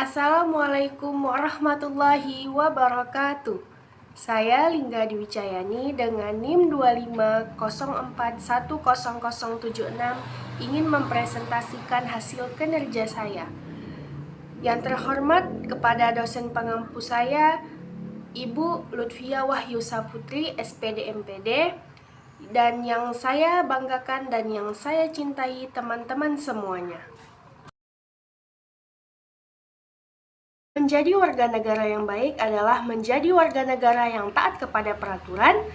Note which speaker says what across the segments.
Speaker 1: Assalamualaikum warahmatullahi wabarakatuh. Saya Lingga Dwi Cayani dengan NIM 2504100076 ingin mempresentasikan hasil kinerja saya. Yang terhormat kepada dosen pengampu saya, Ibu Lutfia Wahyu Saputri, SPD MPD, dan yang saya banggakan dan yang saya cintai teman-teman semuanya. Menjadi warga negara yang baik adalah menjadi warga negara yang taat kepada peraturan,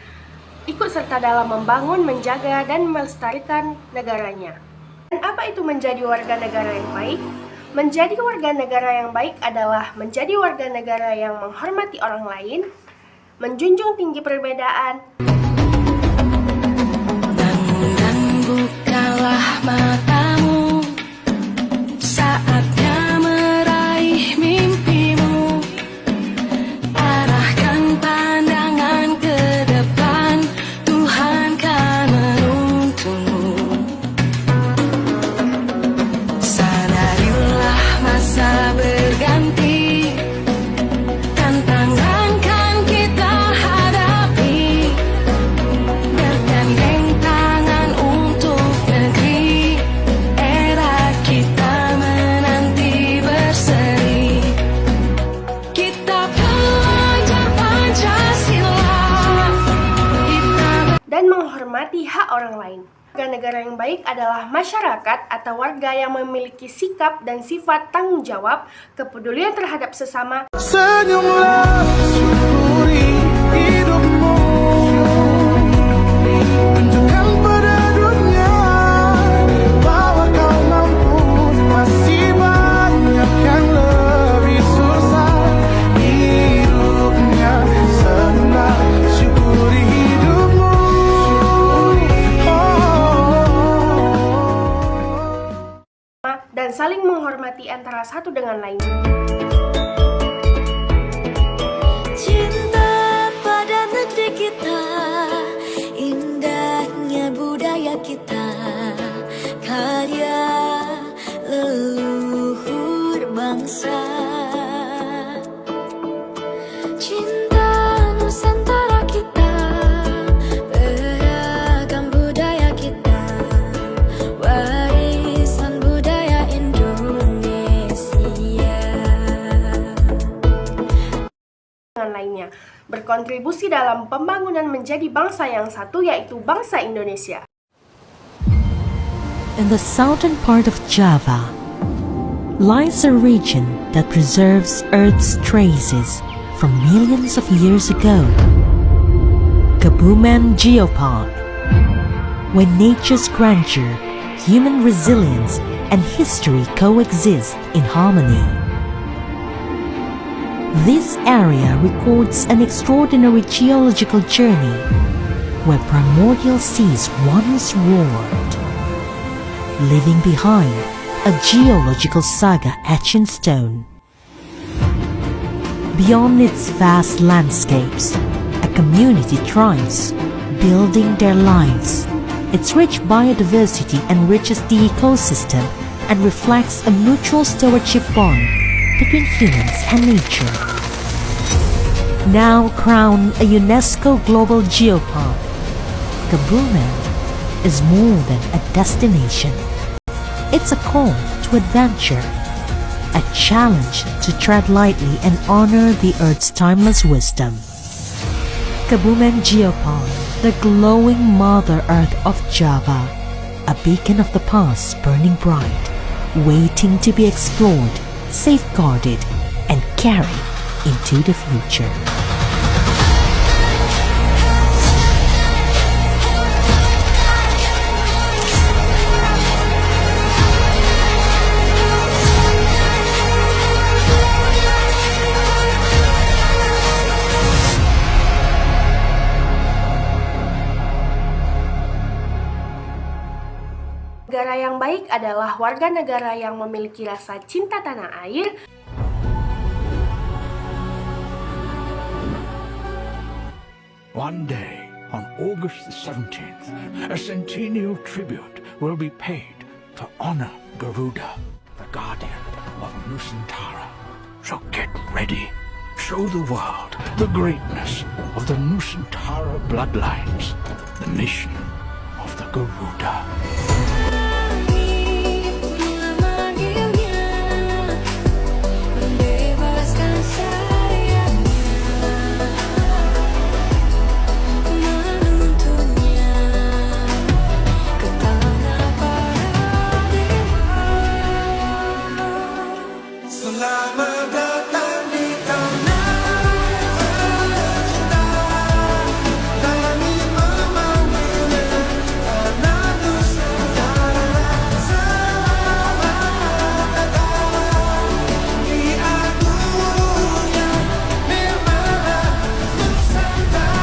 Speaker 1: ikut serta dalam membangun, menjaga, dan melestarikan negaranya. Dan apa itu menjadi warga negara yang baik? Menjadi warga negara yang baik adalah menjadi warga negara yang menghormati orang lain, menjunjung tinggi perbedaan,
Speaker 2: Dan bukalah matamu, saatnya meraih mimpimu. Arahkan pandangan ke depan, Tuhan kan menuntunmu. Sadarilah masa berganti, tantangan kan kita hadapi. Bergandeng tangan untuk negeri, era kita menanti berseri. Kita pelajar Pancasila,
Speaker 1: dan menghormati hak orang lain. Warga negara yang baik adalah masyarakat atau warga yang memiliki sikap dan sifat tanggung jawab, kepedulian terhadap sesama,
Speaker 3: Senyumlah, syukuri hidupmu. Tunjukkan pada dunia bahwa kau mampu. Masih banyak yang lebih susah hidupnya. Senyumlah, syukuri hidupmu.
Speaker 1: dan saling menghormati antara satu dengan lain.
Speaker 2: cinta pada negeri kita, indahnya budaya kita, karya leluhur bangsa. Cinta Nusantara kita, beragam budaya kita, warisan budaya Indonesia.
Speaker 1: Dengan lainnya, berkontribusi dalam pembangunan menjadi bangsa yang satu, yaitu bangsa Indonesia.
Speaker 4: In the southern part of Java lies a region that preserves Earth's traces from millions of years ago. Kebumen Geopark, where nature's grandeur, human resilience, and history coexist in harmony. This area records an extraordinary geological journey where primordial seas once roared, leaving behind a geological saga etched in stone. Beyond its vast landscapes, a community thrives, building their lives. Its rich biodiversity enriches the ecosystem and reflects a mutual stewardship bond between humans and nature. Now crowned a UNESCO Global Geopark, Kebumen is more than a destination. It's a call to adventure, a challenge to tread lightly and honor the Earth's timeless wisdom. Kebumen Geopark, the glowing Mother Earth of Java, a beacon of the past burning bright, waiting to be explored, safeguarded, and carried into the future.
Speaker 1: Negara yang baik adalah warga negara yang memiliki rasa cinta tanah air,
Speaker 5: One day, on August the 17th, a centennial tribute will be paid to honor Garuda, the guardian of Nusantara. So get ready. Show the world the greatness of the Nusantara bloodlines, the nation of the Garuda.
Speaker 2: Langit memanggilnya, membebaskan sayapnya, menuntunnya ke tanah para dewa.
Speaker 3: Selamat datang di tanah tercinta. Langit memanggilnya, tanah Nusantara. Selamat datang di anunya Nirmala Nusantara.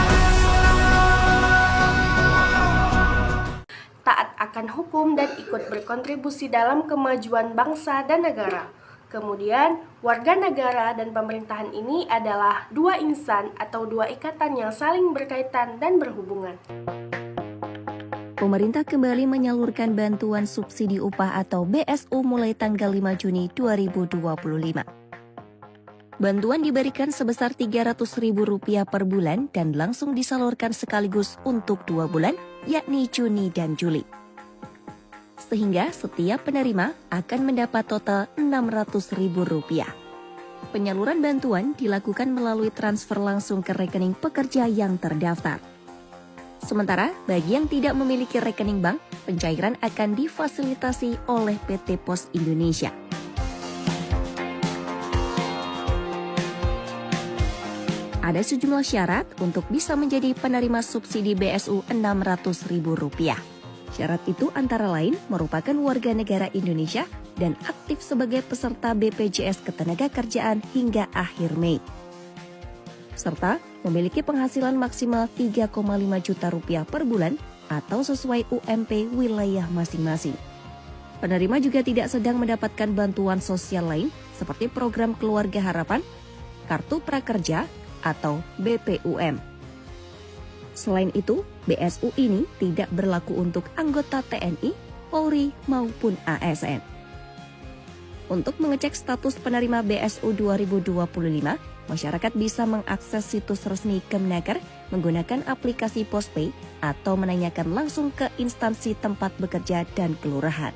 Speaker 1: Taat akan hukum dan ikut berkontribusi dalam kemajuan bangsa dan negara. Kemudian, warga negara dan pemerintahan ini adalah dua insan atau dua ikatan yang saling berkaitan dan berhubungan.
Speaker 6: Pemerintah kembali menyalurkan bantuan subsidi upah atau BSU mulai tanggal 5 Juni 2025. Bantuan diberikan sebesar Rp300.000 per bulan dan langsung disalurkan sekaligus untuk 2 bulan, yakni Juni dan Juli. Sehingga setiap penerima akan mendapat total Rp600.000. Penyaluran bantuan dilakukan melalui transfer langsung ke rekening pekerja yang terdaftar. Sementara bagi yang tidak memiliki rekening bank, pencairan akan difasilitasi oleh PT Pos Indonesia. Ada sejumlah syarat untuk bisa menjadi penerima subsidi BSU Rp600.000. Syarat itu antara lain merupakan warga negara Indonesia dan aktif sebagai peserta BPJS Ketenagakerjaan hingga akhir Mei. Serta memiliki penghasilan maksimal Rp3,5 juta per bulan atau sesuai UMP wilayah masing-masing. Penerima juga tidak sedang mendapatkan bantuan sosial lain seperti program Keluarga Harapan, Kartu Prakerja, atau BPUM. Selain itu, BSU ini tidak berlaku untuk anggota TNI, Polri, maupun ASN. Untuk mengecek status penerima BSU 2025, masyarakat bisa mengakses situs resmi Kemenaker menggunakan aplikasi Postpay atau menanyakan langsung ke instansi tempat bekerja dan kelurahan.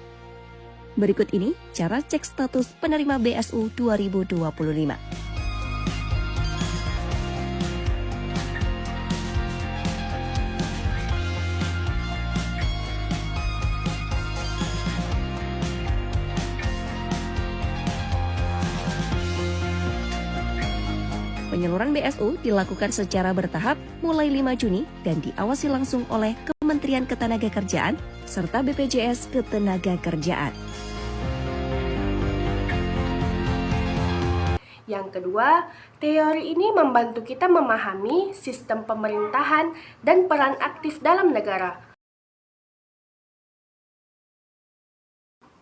Speaker 6: Berikut ini cara cek status penerima BSU 2025. Penyaluran BSU dilakukan secara bertahap mulai 5 Juni dan diawasi langsung oleh Kementerian Ketenagakerjaan serta BPJS Ketenagakerjaan.
Speaker 1: Yang kedua, teori ini membantu kita memahami sistem pemerintahan dan peran aktif dalam negara.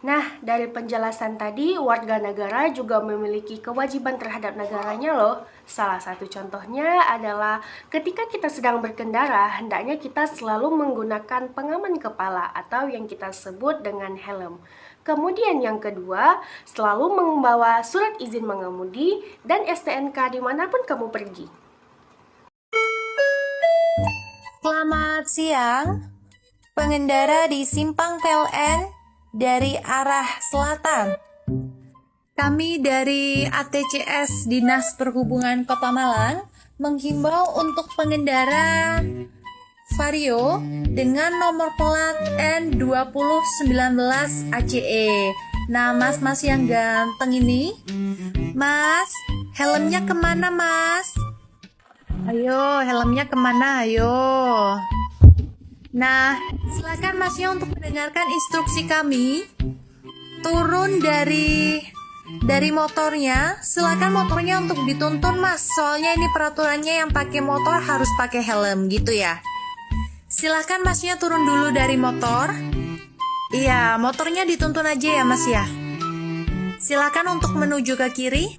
Speaker 1: Nah, dari penjelasan tadi, warga negara juga memiliki kewajiban terhadap negaranya loh. Salah satu contohnya adalah ketika kita sedang berkendara, hendaknya kita selalu menggunakan pengaman kepala atau yang kita sebut dengan helm. Kemudian yang kedua, selalu membawa surat izin mengemudi dan STNK dimanapun kamu pergi.
Speaker 7: Selamat siang, pengendara di Simpang PLN dari arah selatan. Kami dari ATCS Dinas Perhubungan Kota Malang menghimbau untuk pengendara Vario dengan nomor plat N2019 ACE. Nah, mas yang ganteng ini, mas, helmnya kemana mas? Ayo, helmnya kemana, ayo. Nah, silakan masnya untuk mendengarkan instruksi kami. Turun dari motornya, silakan motornya untuk dituntun mas. Soalnya ini peraturannya yang pakai motor harus pakai helm gitu ya. Silakan masnya turun dulu dari motor. Iya, motornya dituntun aja ya mas ya. Silakan untuk menuju ke kiri.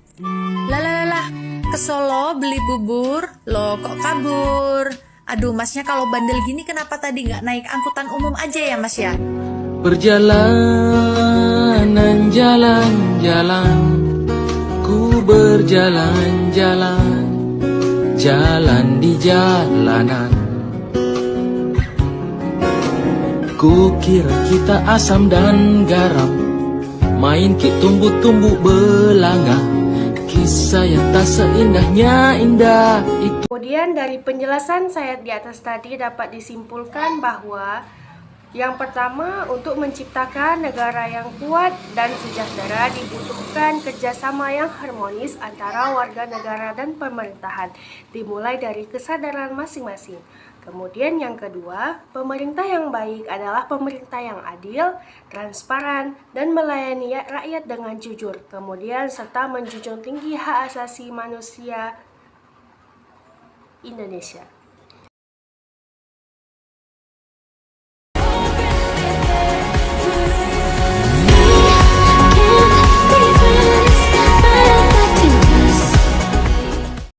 Speaker 7: Lah, ke Solo beli bubur. Loh, kok kabur? Aduh, masnya kalau bandel gini kenapa tadi nggak naik angkutan umum aja ya mas ya?
Speaker 8: Perjalanan jalan-jalan ku berjalan-jalan, jalan di jalanan. Kukira kita asam dan garam, main kik tumbuh-tumbuh belanga. Kisah yang tak seindahnya indah itu.
Speaker 1: Kemudian dari penjelasan saya di atas tadi dapat disimpulkan bahwa yang pertama, untuk menciptakan negara yang kuat dan sejahtera dibutuhkan kerjasama yang harmonis antara warga negara dan pemerintahan, dimulai dari kesadaran masing-masing. Kemudian yang kedua, pemerintah yang baik adalah pemerintah yang adil, transparan, dan melayani rakyat dengan jujur. Kemudian serta menjunjung tinggi hak asasi manusia Indonesia.